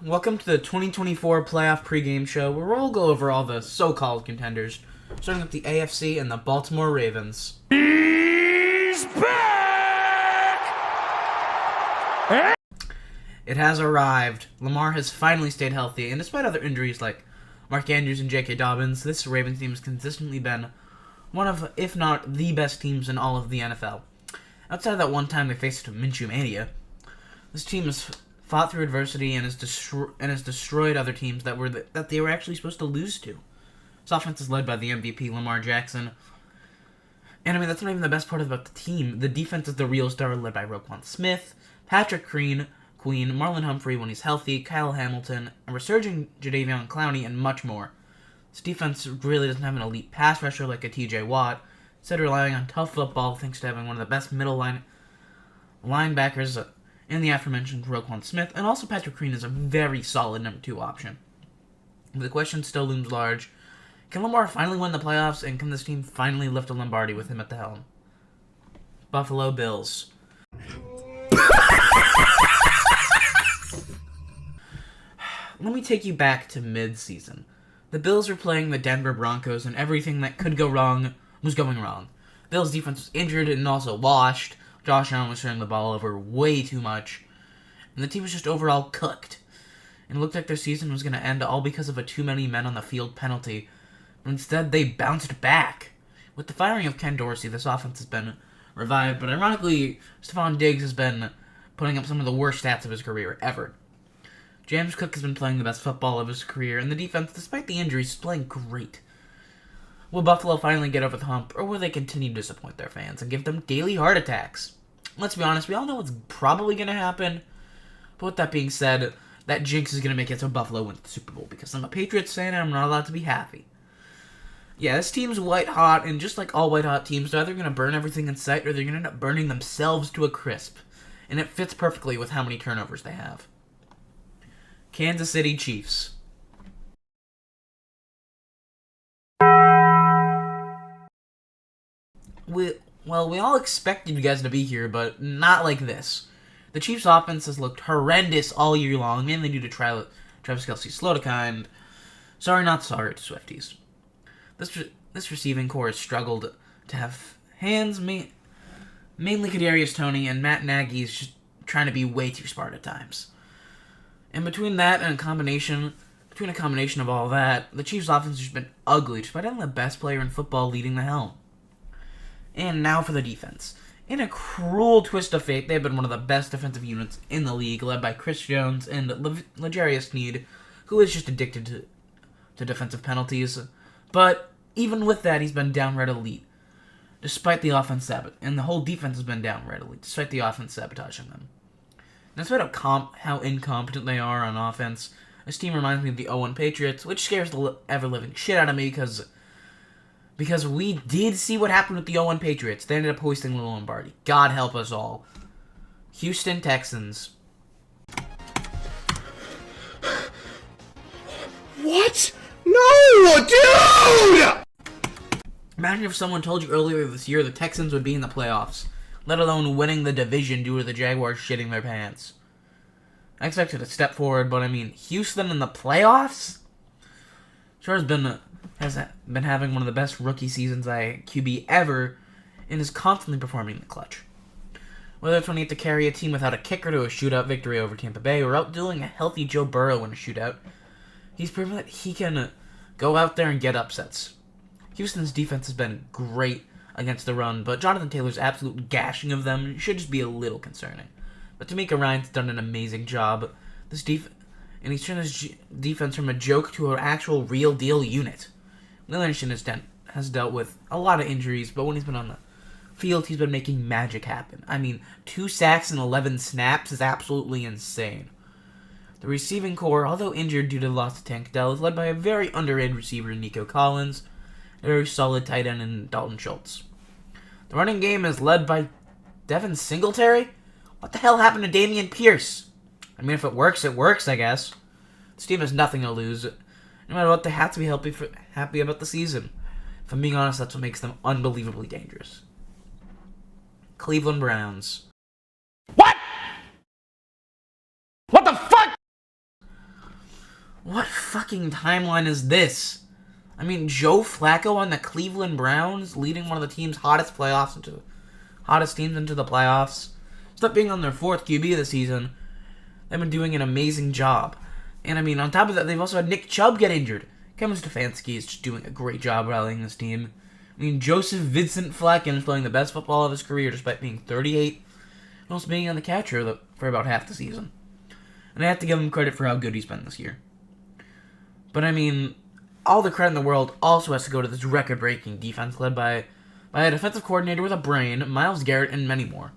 Welcome to the 2024 playoff pregame show where we'll go over all the so-called contenders, starting with the AFC and the Baltimore Ravens. He's back! It has arrived. Lamar has finally stayed healthy, and despite other injuries like Mark Andrews and J.K. Dobbins, this Ravens team has consistently been one of, if not the best teams in all of the NFL. Outside of that one time they faced Minshew Mania, this team has fought through adversity and has destroyed other teams that they were actually supposed to lose to. This offense is led by the MVP, Lamar Jackson. And I mean, that's not even the best part about the team. The defense is the real star, led by Roquan Smith, Patrick Queen, Marlon Humphrey when he's healthy, Kyle Hamilton, a resurging Jadeveon Clowney, and much more. This defense really doesn't have an elite pass rusher like a TJ Watt, instead relying on tough football thanks to having one of the best middle linebackers in the aforementioned Roquan Smith, and also Patrick Queen is a very solid number 2 option. But the question still looms large. Can Lamar finally win the playoffs, and can this team finally lift a Lombardi with him at the helm? Buffalo Bills. Let me take you back to mid-season. The Bills were playing the Denver Broncos, and everything that could go wrong was going wrong. Bills' defense was injured and also washed. Josh Allen was turning the ball over way too much, and the team was just overall cooked. And it looked like their season was going to end all because of a too many men on the field penalty, but instead they bounced back. With the firing of Ken Dorsey, this offense has been revived, but ironically, Stephon Diggs has been putting up some of the worst stats of his career ever. James Cook has been playing the best football of his career, and the defense, despite the injuries, is playing great. Will Buffalo finally get over the hump, or will they continue to disappoint their fans and give them daily heart attacks? Let's be honest, we all know what's probably going to happen. But with that being said, that jinx is going to make it so Buffalo wins the Super Bowl, because I'm a Patriots fan and I'm not allowed to be happy. Yeah, this team's white hot, and just like all white hot teams, they're either going to burn everything in sight or they're going to end up burning themselves to a crisp. And it fits perfectly with how many turnovers they have. Kansas City Chiefs. We all expected you guys to be here, but not like this. The Chiefs' offense has looked horrendous all year long, mainly due to Travis Kelce's slow decline. Sorry, not sorry to Swifties. This receiving core has struggled to have hands, mainly Kadarius Toney, and Matt Nagy is just trying to be way too smart at times. And between that and a combination of all that, the Chiefs' offense has just been ugly, despite having the best player in football leading the helm. And now for the defense. In a cruel twist of fate, they've been one of the best defensive units in the league, led by Chris Jones and L'Jarius Sneed, who is just addicted to defensive penalties. But even with that, he's been downright elite, despite the offense and the whole defense has been downright elite, despite the offense sabotaging them. And despite how incompetent they are on offense, this team reminds me of the 0-1 Patriots, which scares the ever-living shit out of me because we did see what happened with the 0-1 Patriots. They ended up hoisting the Lombardi. God help us all. Houston Texans. What? No, dude! Imagine if someone told you earlier this year the Texans would be in the playoffs, let alone winning the division due to the Jaguars shitting their pants. I expected a step forward, but I mean, Houston in the playoffs? Sure has been having one of the best rookie seasons by QB ever, and is constantly performing in the clutch. Whether it's when he had to carry a team without a kicker to a shootout victory over Tampa Bay, or outdoing a healthy Joe Burrow in a shootout, he's proven that he can go out there and get upsets. Houston's defense has been great against the run, but Jonathan Taylor's absolute gashing of them should just be a little concerning. But D'Amico Ryan's done an amazing job. And he's turned his defense from a joke to an actual real deal unit. Anderson has dealt with a lot of injuries, but when he's been on the field, he's been making magic happen. I mean, 2 sacks and 11 snaps is absolutely insane. The receiving core, although injured due to the loss of Tank Dell, is led by a very underrated receiver in Nico Collins, a very solid tight end in Dalton Schultz. The running game is led by Devin Singletary? What the hell happened to Dameon Pierce? I mean, if it works, I guess. This team has nothing to lose. No matter what, they have to be happy about the season. If I'm being honest, that's what makes them unbelievably dangerous. Cleveland Browns. What? What the fuck? What fucking timeline is this? I mean, Joe Flacco on the Cleveland Browns, leading one of the team's hottest teams into the playoffs. Instead of being on their 4th QB this season, they've been doing an amazing job. And I mean, on top of that, they've also had Nick Chubb get injured. Kevin Stefanski is just doing a great job rallying this team. I mean, Joseph Vincent Flacco is playing the best football of his career despite being 38 and also being on the couch for about half the season. And I have to give him credit for how good he's been this year. But I mean, all the credit in the world also has to go to this record-breaking defense led by a defensive coordinator with a brain, Myles Garrett, and many more.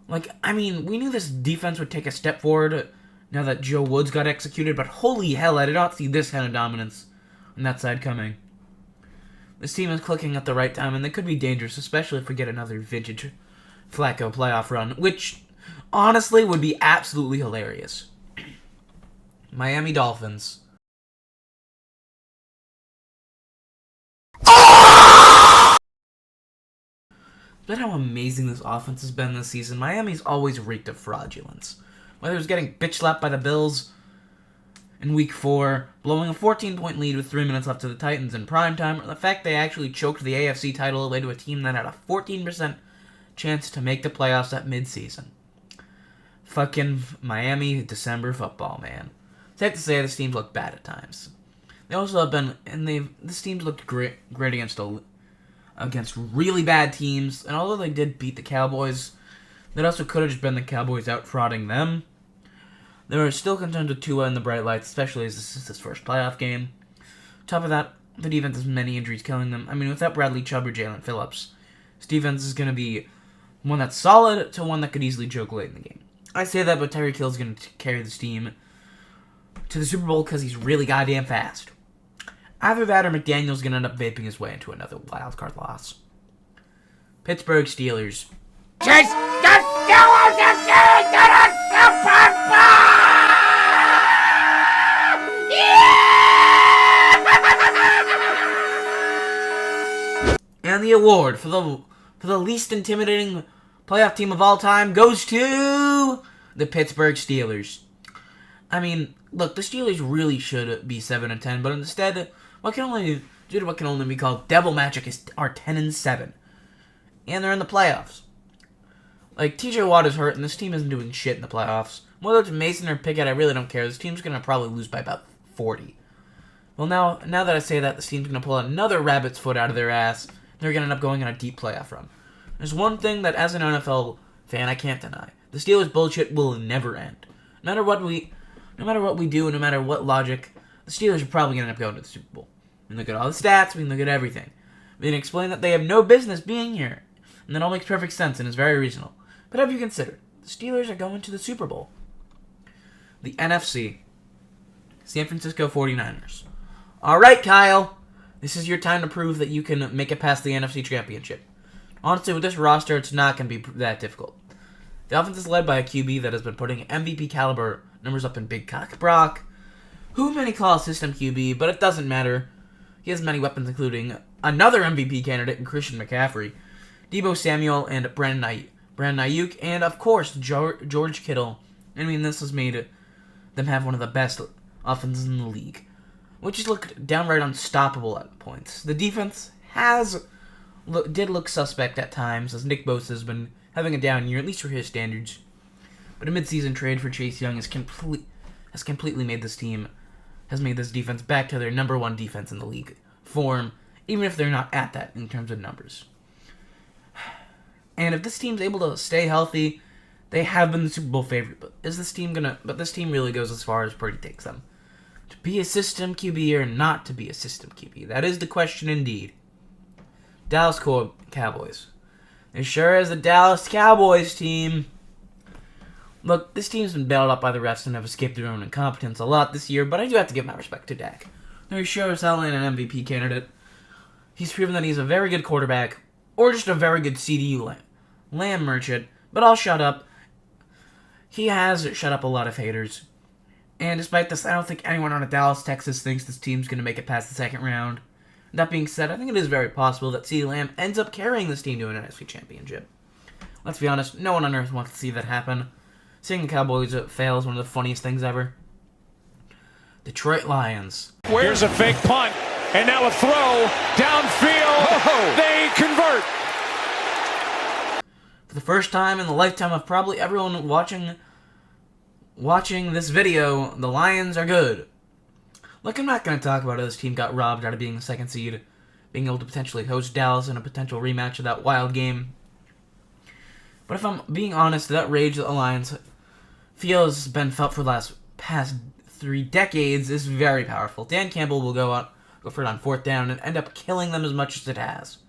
Like, I mean, we knew this defense would take a step forward now that Joe Woods got executed, but holy hell, I did not see this kind of dominance on that side coming. This team is clicking at the right time, and they could be dangerous, especially if we get another vintage Flacco playoff run, which honestly would be absolutely hilarious. Miami Dolphins. But how amazing this offense has been this season. Miami's always reeked of fraudulence. Whether it was getting bitch slapped by the Bills in Week 4, blowing a 14-point lead with 3 minutes left to the Titans in primetime, or the fact they actually choked the AFC title away to a team that had a 14% chance to make the playoffs at midseason. Fucking Miami December football, man. Safe to say this team's looked bad at times. They also have been, this team's looked great against really bad teams, and although they did beat the Cowboys, that also could have just been the Cowboys out frauding them. They were still content with Tua in the bright lights, especially as this is his first playoff game. On top of that, the defense has many injuries killing them. I mean, without Bradley Chubb or Jalen Phillips, this defense is going to be one that's solid to one that could easily choke late in the game. I say that, but Tyreek Hill's going to carry this team to the Super Bowl because he's really goddamn fast. Either that or McDaniel's going to end up vaping his way into another wildcard loss. Pittsburgh Steelers. Chase the Steelers again to the Super Bowl! And the award for the least intimidating playoff team of all time goes to the Pittsburgh Steelers. I mean, look, the Steelers really should be 7-10, but instead, what can only be called devil magic are 10-7, and they're in the playoffs. Like, TJ Watt is hurt, and this team isn't doing shit in the playoffs. Whether it's Mason or Pickett, I really don't care. This team's gonna probably lose by about 40. Well, now that I say that, this team's gonna pull another rabbit's foot out of their ass. They're gonna end up going on a deep playoff run. There's one thing that, as an NFL fan, I can't deny: the Steelers' bullshit will never end. No matter what we do, no matter what logic, the Steelers are probably gonna end up going to the Super Bowl. We can look at all the stats, we can look at everything. We can explain that they have no business being here, and that all makes perfect sense and is very reasonable. But have you considered, the Steelers are going to the Super Bowl. The NFC, San Francisco 49ers. Alright, Kyle, this is your time to prove that you can make it past the NFC Championship. Honestly, with this roster, it's not going to be that difficult. The offense is led by a QB that has been putting MVP caliber numbers up in Big Cock Brock, who many call a system QB, but it doesn't matter. He has many weapons, including another MVP candidate in Christian McCaffrey, Deebo Samuel, and Brandon Ayuk, and of course, George Kittle. I mean, this has made them have one of the best offenses in the league, which has looked downright unstoppable at points. The defense did look suspect at times, as Nick Bosa has been having a down year, at least for his standards. But a midseason trade for Chase Young has completely made this defense back to their number one defense in the league form, even if they're not at that in terms of numbers. And if this team's able to stay healthy, they have been the Super Bowl favorite. But this team really goes as far as Purdy takes them. To be a system QB or not to be a system QB? That is the question indeed. Dallas Cowboys. There sure is a Dallas Cowboys team. Look, this team's been bailed out by the refs and have escaped their own incompetence a lot this year, but I do have to give my respect to Dak. There sure as hell ain't an MVP candidate. He's proven that he's a very good quarterback, or just a very good CDU lamb merchant, but I'll shut up. He has shut up a lot of haters. And despite this, I don't think anyone on Dallas, Texas thinks this team's going to make it past the second round. That being said, I think it is very possible that CeeDee Lamb ends up carrying this team to an NFC Championship. Let's be honest, no one on earth wants to see that happen. Seeing the Cowboys fail is one of the funniest things ever. Detroit Lions. Here's a fake punt, and now a throw downfield. They convert. For the first time in the lifetime of probably everyone watching this video, the Lions are good. Look, I'm not going to talk about how this team got robbed out of being the second seed, being able to potentially host Dallas in a potential rematch of that wild game. But if I'm being honest, that rage that the Lions feels has been felt for the past 3 decades is very powerful. Dan Campbell will go for it on 4th down and end up killing them as much as it has.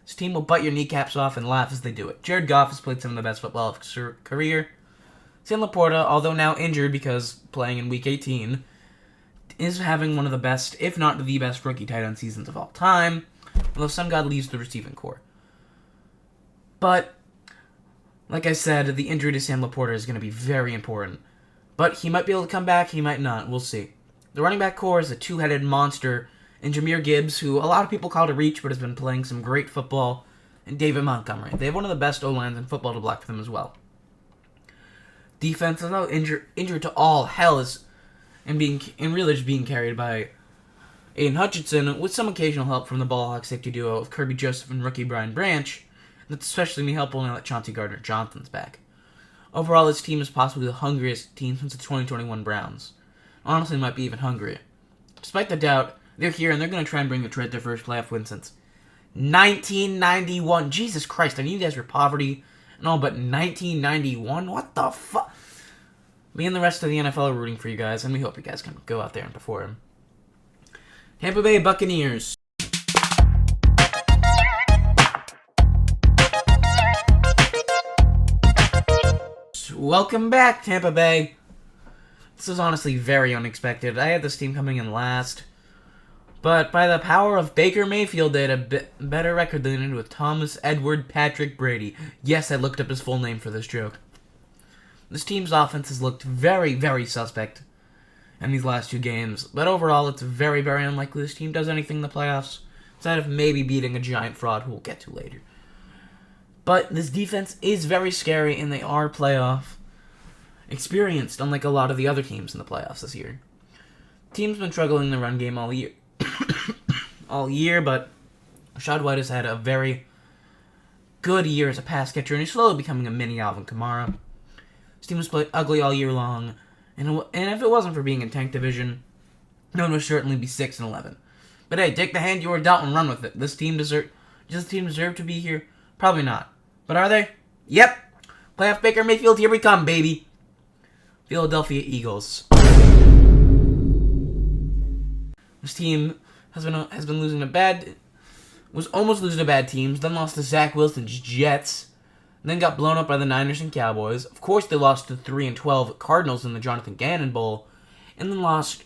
This team will bite your kneecaps off and laugh as they do it. Jared Goff has played some of the best football of his career. Sam Laporta, although now injured because playing in Week 18, is having one of the best, if not the best, rookie tight end seasons of all time, although some god leaves the receiving core. But, like I said, the injury to Sam Laporta is going to be very important. But he might be able to come back, he might not, we'll see. The running back core is a two-headed monster in Jahmyr Gibbs, who a lot of people call to reach, but has been playing some great football, and David Montgomery. They have one of the best O-lines in football to block for them as well. Defense is now injured to all hell and really just being carried by Aiden Hutchinson, with some occasional help from the ball hawk safety duo of Kirby Joseph and rookie Brian Branch. That's especially me helpful now that Chauncey Gardner-Johnson's back. Overall, this team is possibly the hungriest team since the 2021 Browns. Honestly, might be even hungrier. Despite the doubt, they're here and they're going to try and bring Detroit their first playoff win since 1991. Jesus Christ, I knew you guys were poverty and all, but 1991? What the fuck? Me and the rest of the NFL are rooting for you guys, and we hope you guys can go out there and perform. Tampa Bay Buccaneers. Welcome back, Tampa Bay. This is honestly very unexpected. I had this team coming in last, but by the power of Baker Mayfield, they had a better record than they did with Thomas Edward Patrick Brady. Yes, I looked up his full name for this joke. This team's offense has looked very, very suspect in these last 2 games, but overall, it's very, very unlikely this team does anything in the playoffs, outside of maybe beating a giant fraud who we'll get to later. But this defense is very scary, and they are playoff experienced, unlike a lot of the other teams in the playoffs this year. The team's been struggling in the run game all year, but Rashad White has had a very good year as a pass catcher, and he's slowly becoming a mini Alvin Kamara. This team has played ugly all year long, and if it wasn't for being in tank division, no one would certainly be 6-11. But hey, take the hand you were dealt and run with it. Does this team deserve to be here? Probably not. But are they? Yep. Playoff Baker Mayfield, here we come, baby. Philadelphia Eagles. This team has been was almost losing to bad teams, then lost to Zach Wilson's Jets, then got blown up by the Niners and Cowboys. Of course, they lost to 3-12 Cardinals in the Jonathan Gannon Bowl, and then lost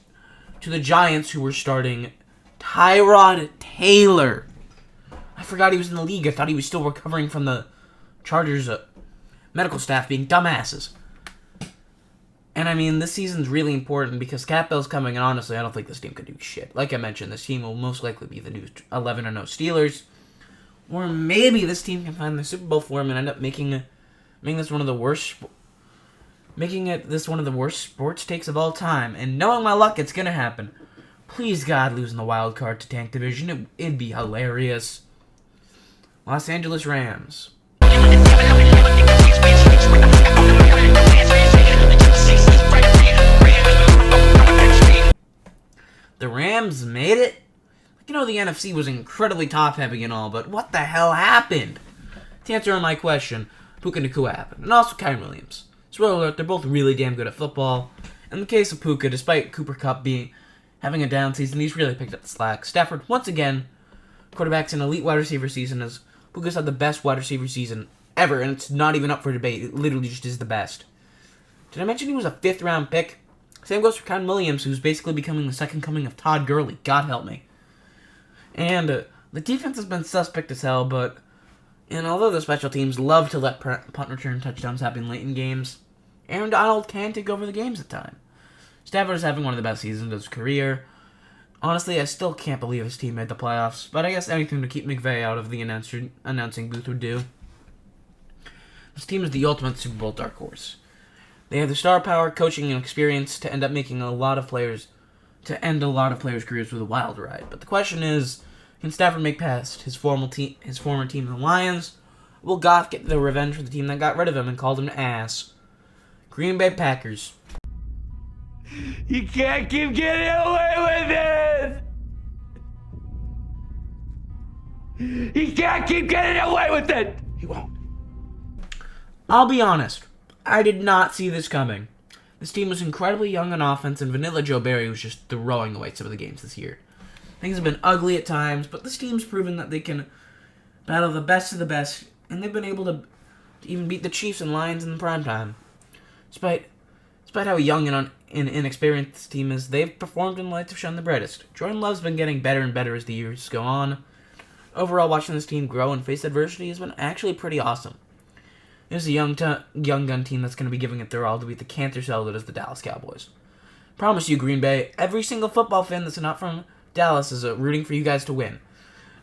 to the Giants, who were starting Tyrod Taylor. I forgot he was in the league. I thought he was still recovering from the Chargers' medical staff being dumbasses. And I mean, this season's really important because Cat Bell's coming, and honestly, I don't think this team could do shit. Like I mentioned, this team will most likely be the new 11-0 Steelers. Or maybe this team can find the Super Bowl form and end up making this one of the worst sports takes of all time. And knowing my luck, it's gonna happen. Please God, losing the wild card to tank division, it'd be hilarious. Los Angeles Rams. The Rams made it? You know, the NFC was incredibly top-heavy and all, but what the hell happened? To answer my question, Puka Nacua happened, and also Kyren Williams. Spoiler alert, they're both really damn good at football. In the case of Puka, despite Cooper Kupp having a down season, he's really picked up the slack. Stafford, once again, quarterback's an elite wide receiver season, as Puka's had the best wide receiver season ever, and it's not even up for debate. It literally just is the best. Did I mention he was a 5th-round pick? Same goes for Kyren Williams, who's basically becoming the second coming of Todd Gurley. God help me. And the defense has been suspect as hell, but although the special teams love to let punt return touchdowns happen late in games, Aaron Donald can take over the games at times. Stafford is having one of the best seasons of his career. Honestly, I still can't believe his team made the playoffs, but I guess anything to keep McVay out of the announcing booth would do. This team is the ultimate Super Bowl dark horse. They have the star power, coaching, and experience to end up making a lot of players to end a lot of players' careers with a wild ride. But the question is, can Stafford make past his former team, the Lions? Will Goff get the revenge for the team that got rid of him and called him an ass? Green Bay Packers. You can't keep getting away with it! He can't keep getting away with it! He won't. I'll be honest, I did not see this coming. This team was incredibly young on offense, and Vanilla Joe Barry was just throwing away some of the games this year. Things have been ugly at times, but this team's proven that they can battle the best of the best, and they've been able to even beat the Chiefs and Lions in the prime time. Despite how young and inexperienced this team is, they've performed and lights have shone the brightest. Jordan Love's been getting better and better as the years go on. Overall, watching this team grow and face adversity has been actually pretty awesome. This is a young gun team that's going to be giving it their all to beat the cancer cell that is the Dallas Cowboys. Promise you, Green Bay, every single football fan that's not from Dallas is rooting for you guys to win.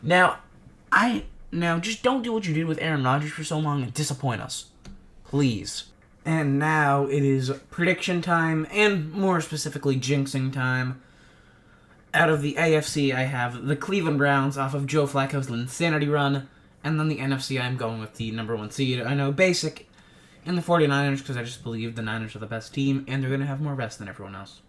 Now, just don't do what you did with Aaron Rodgers for so long and disappoint us. Please. And now it is prediction time, and more specifically, jinxing time. Out of the AFC, I have the Cleveland Browns off of Joe Flacco's insanity run. And then the NFC, I'm going with the number 1 seed. I know, basic, in the 49ers, because I just believe the Niners are the best team, and they're going to have more rest than everyone else.